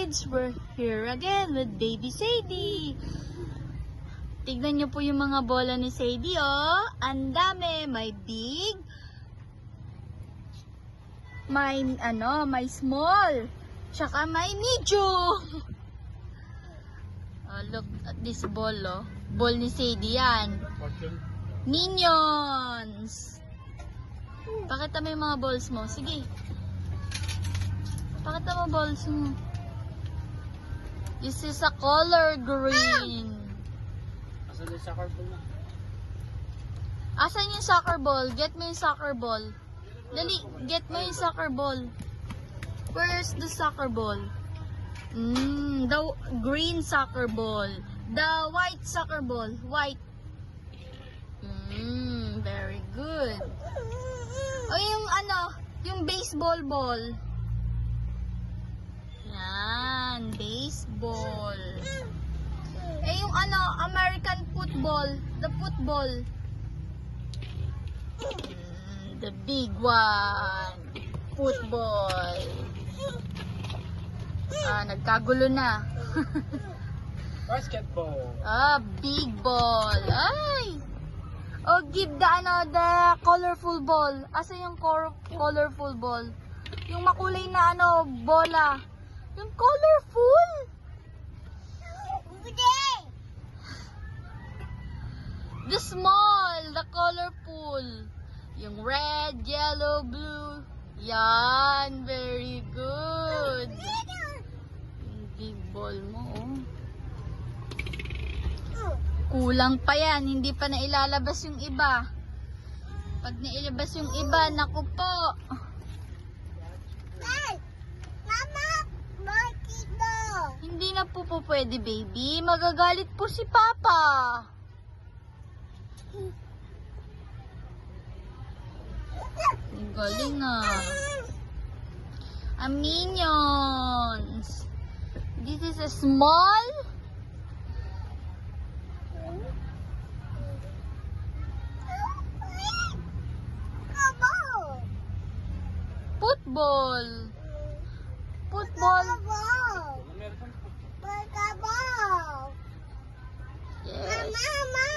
kids! We're here again with baby Sadie. Tignan nyo po yung mga bola ni Sadie, oh. Ang dami. May big. May small. Tsaka may medium. Oh, look at this ball, oh. Ball ni Sadie yan. Minions. Pakita mo yung mga balls mo. Sige. Pakita mo balls mo. This is a color green. Asan yung soccer ball na? Asan yung soccer ball? Get me yung soccer ball. Dali, get mo yung soccer ball. Where's the soccer ball? The green soccer ball. The white soccer ball. White. Very good. O yung baseball ball. Yan, baseball. Yung American football. The football. The big one. Football. Nagkagulo na. Basketball. Big ball. Ay! Oh, give the colorful ball. Asa yung colorful ball? Yung makulay na bola. Yung colorful. The small, the colorful. Yung red, yellow, blue. Yan, very good. Yung big ball mo, oh. Kulang pa yan, hindi pa nailalabas yung iba. Pag nailabas yung iba, naku po. Mama, bakit mo? Hindi na po pwede, baby. Magagalit po si Papa. Ang galing na. Minions. This is a small. Football. Football. Yes. Mama.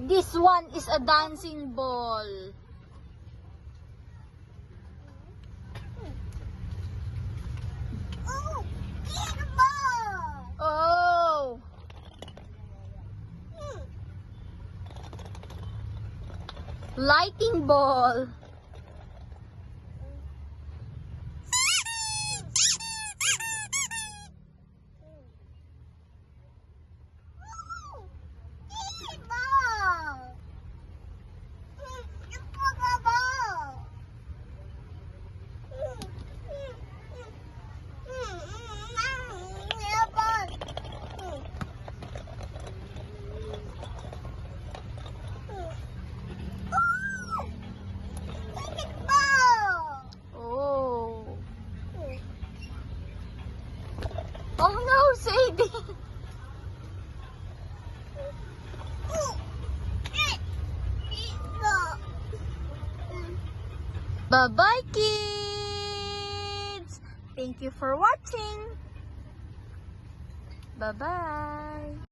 This one is a dancing ball. Oh, big ball. Oh. Lighting ball. Oh no, Sadie! Bye-bye, kids! Thank you for watching! Bye-bye!